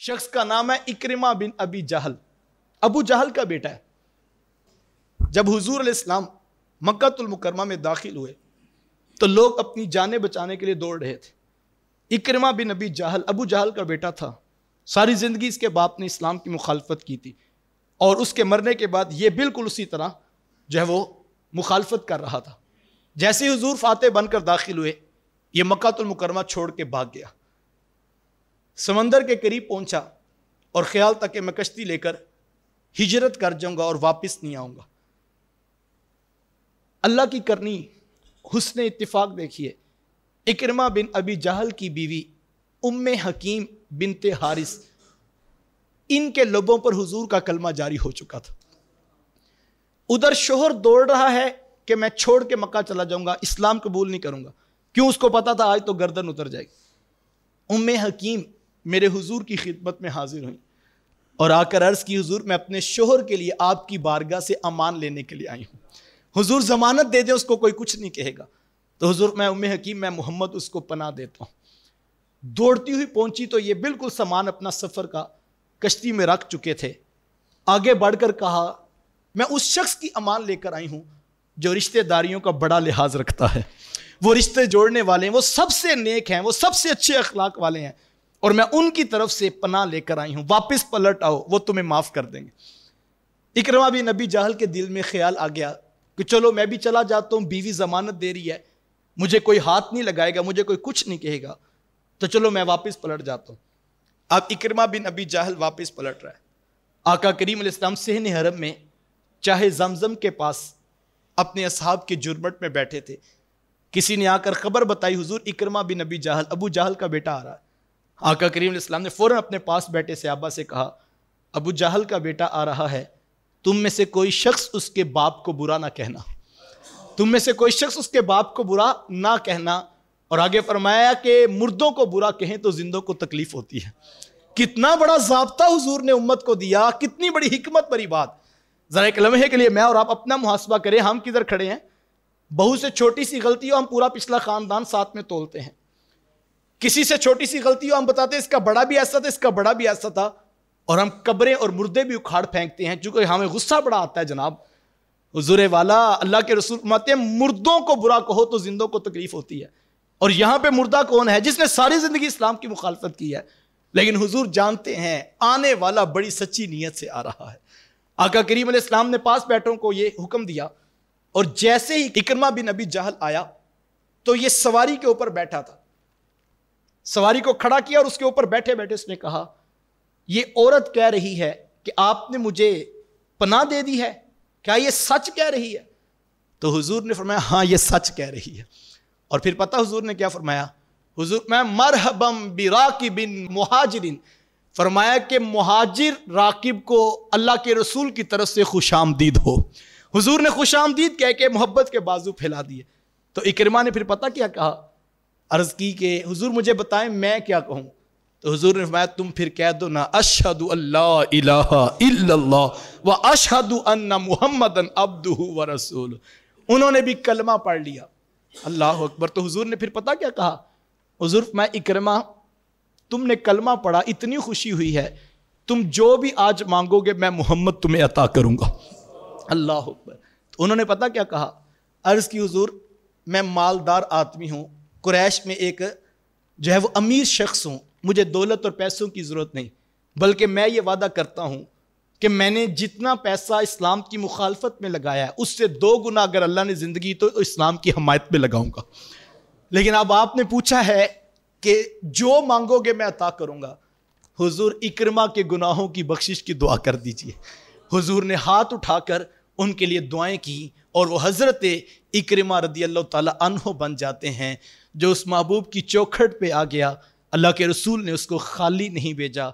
شخص کا نام ہے اکرمہ بن ابی جہل، ابو جہل کا بیٹا ہے۔ جب حضور علیہ السلام مکہ المکرمہ میں داخل ہوئے تو لوگ اپنی جانیں بچانے کے لیے دوڑ رہے تھے۔ اکرمہ بن ابی جہل ابو جہل کا بیٹا تھا، ساری زندگی اس کے باپ نے اسلام کی مخالفت کی تھی، اور اس کے مرنے کے بعد یہ بالکل اسی طرح جو ہے وہ مخالفت کر رہا تھا۔ جیسے ہی حضور فاتح بن کر داخل ہوئے، یہ مکہ المکرمہ چھوڑ کے بھاگ گیا، سمندر کے قریب پہنچا اور خیال تھا کہ میں کشتی لے کر ہجرت کر جاؤں گا اور واپس نہیں آؤں گا۔ اللہ کی کرنی حسن اتفاق دیکھیے، اکرمہ بن ابی جہل کی بیوی ام حکیم بنت حارث، ان کے لبوں پر حضور کا کلمہ جاری ہو چکا تھا۔ ادھر شوہر دوڑ رہا ہے کہ میں چھوڑ کے مکہ چلا جاؤں گا، اسلام قبول نہیں کروں گا، کیوں؟ اس کو پتا تھا آج تو گردن اتر جائے گی۔ ام حکیم میرے حضور کی خدمت میں حاضر ہوئیں اور آ کر عرض کی، حضور میں اپنے شوہر کے لیے آپ کی بارگاہ سے امان لینے کے لیے آئی ہوں، حضور ضمانت دے دیں اس کو کوئی کچھ نہیں کہے گا۔ تو حضور میں ام حکیم میں محمد اس کو پناہ دیتا ہوں۔ دوڑتی ہوئی پہنچی تو یہ بالکل سامان اپنا سفر کا کشتی میں رکھ چکے تھے۔ آگے بڑھ کر کہا، میں اس شخص کی امان لے کر آئی ہوں جو رشتہ داریوں کا بڑا لحاظ رکھتا ہے، وہ رشتے جوڑنے والے ہیں، وہ سب سے نیک ہیں، وہ سب سے اچھے اخلاق والے ہیں، اور میں ان کی طرف سے پناہ لے کر آئی ہوں، واپس پلٹ آؤ، وہ تمہیں معاف کر دیں گے۔ اکرمہ بن ابی جہل کے دل میں خیال آ گیا کہ چلو میں بھی چلا جاتا ہوں، بیوی ضمانت دے رہی ہے، مجھے کوئی ہاتھ نہیں لگائے گا، مجھے کوئی کچھ نہیں کہے گا، تو چلو میں واپس پلٹ جاتا ہوں۔ اب اکرمہ بن ابی جہل واپس پلٹ رہا ہے۔ آقا کریم علیہ السلام صحن حرم میں چاہے زمزم کے پاس اپنے اصحاب کے جرمٹ میں بیٹھے تھے، کسی نے آ کر خبر بتائی، حضور اکرمہ بن ابی جہل ابو جہل کا بیٹا آ رہا ہے۔ آقا کریم علیہ السلام نے فوراً اپنے پاس بیٹھے صحابہ سے کہا، ابو جہل کا بیٹا آ رہا ہے، تم میں سے کوئی شخص اس کے باپ کو برا نہ کہنا، تم میں سے کوئی شخص اس کے باپ کو برا نہ کہنا۔ اور آگے فرمایا کہ مردوں کو برا کہیں تو زندوں کو تکلیف ہوتی ہے۔ کتنا بڑا ضابطہ حضور نے امت کو دیا، کتنی بڑی حکمت بری بات۔ ذرا ایک لمحے کے لیے میں اور آپ اپنا محاسبہ کریں، ہم کدھر کھڑے ہیں؟ بہو سے چھوٹی سی غلطی ہو ہم پورا پچھلا خاندان ساتھ میں تولتے ہیں، کسی سے چھوٹی سی غلطی ہو ہم بتاتے ہیں اس کا بڑا بھی ایسا تھا، اس کا بڑا بھی ایسا تھا، اور ہم قبریں اور مردے بھی اکھاڑ پھینکتے ہیں، چونکہ ہمیں غصہ بڑا آتا ہے۔ جناب حضور والا اللہ کے رسول فرماتے ہیں مردوں کو برا کہو تو زندوں کو تکلیف ہوتی ہے، اور یہاں پہ مردہ کون ہے؟ جس نے ساری زندگی اسلام کی مخالفت کی ہے، لیکن حضور جانتے ہیں آنے والا بڑی سچی نیت سے آ رہا ہے۔ آقا کریم علیہ السلام نے پاس بیٹھوں کو یہ حکم دیا، اور جیسے ہی اکرمہ بن ابی جہل آیا تو یہ سواری کے اوپر بیٹھا تھا، سواری کو کھڑا کیا اور اس کے اوپر بیٹھے بیٹھے اس نے کہا، یہ عورت کہہ رہی ہے کہ آپ نے مجھے پناہ دے دی ہے، کیا یہ سچ کہہ رہی ہے؟ تو حضور نے فرمایا ہاں یہ سچ کہہ رہی ہے۔ اور پھر پتہ حضور نے کیا فرمایا؟ حضور میں مرحباً براکب مہاجر، فرمایا کہ مہاجر راکب کو اللہ کے رسول کی طرف سے خوش آمدید ہو۔ حضور نے خوش آمدید کہہ کے محبت کے بازو پھیلا دیے۔ تو اکرمہ نے پھر پتہ کیا کہا؟ عرض کی کہ حضور مجھے بتائیں میں کیا کہوں؟ تو حضور نے فرمایا تم پھر کہہ دو نا، اشہد اللہ الہ الا اللہ و اشہد ان محمدً عبدہ و رسولہ۔ انہوں نے بھی کلمہ پڑھ لیا، اللہ اکبر۔ تو حضور نے پھر پتہ کیا کہا؟ حضور میں اکرمہ تم نے کلمہ پڑھا، اتنی خوشی ہوئی ہے، تم جو بھی آج مانگو گے میں محمد تمہیں عطا کروں گا، اللہ اکبر۔ تو انہوں نے پتہ کیا کہا؟ عرض کی حضور میں مالدار آدمی ہوں، قریش میں ایک جو ہے وہ امیر شخص ہوں، مجھے دولت اور پیسوں کی ضرورت نہیں، بلکہ میں یہ وعدہ کرتا ہوں کہ میں نے جتنا پیسہ اسلام کی مخالفت میں لگایا ہے اس سے 2 گنا اگر اللہ نے زندگی تو اسلام کی حمایت میں لگاؤں گا۔ لیکن اب آپ نے پوچھا ہے کہ جو مانگو گے میں عطا کروں گا، حضور اکرمہ کے گناہوں کی بخشش کی دعا کر دیجئے۔ حضور نے ہاتھ اٹھا کر ان کے لیے دعائیں کی، اور وہ حضرت اکرمہ رضی اللہ تعالی عنہ بن جاتے ہیں، جو اس محبوب کی چوکھٹ پہ آ گیا۔ اللہ کے رسول نے اس کو خالی نہیں بھیجا۔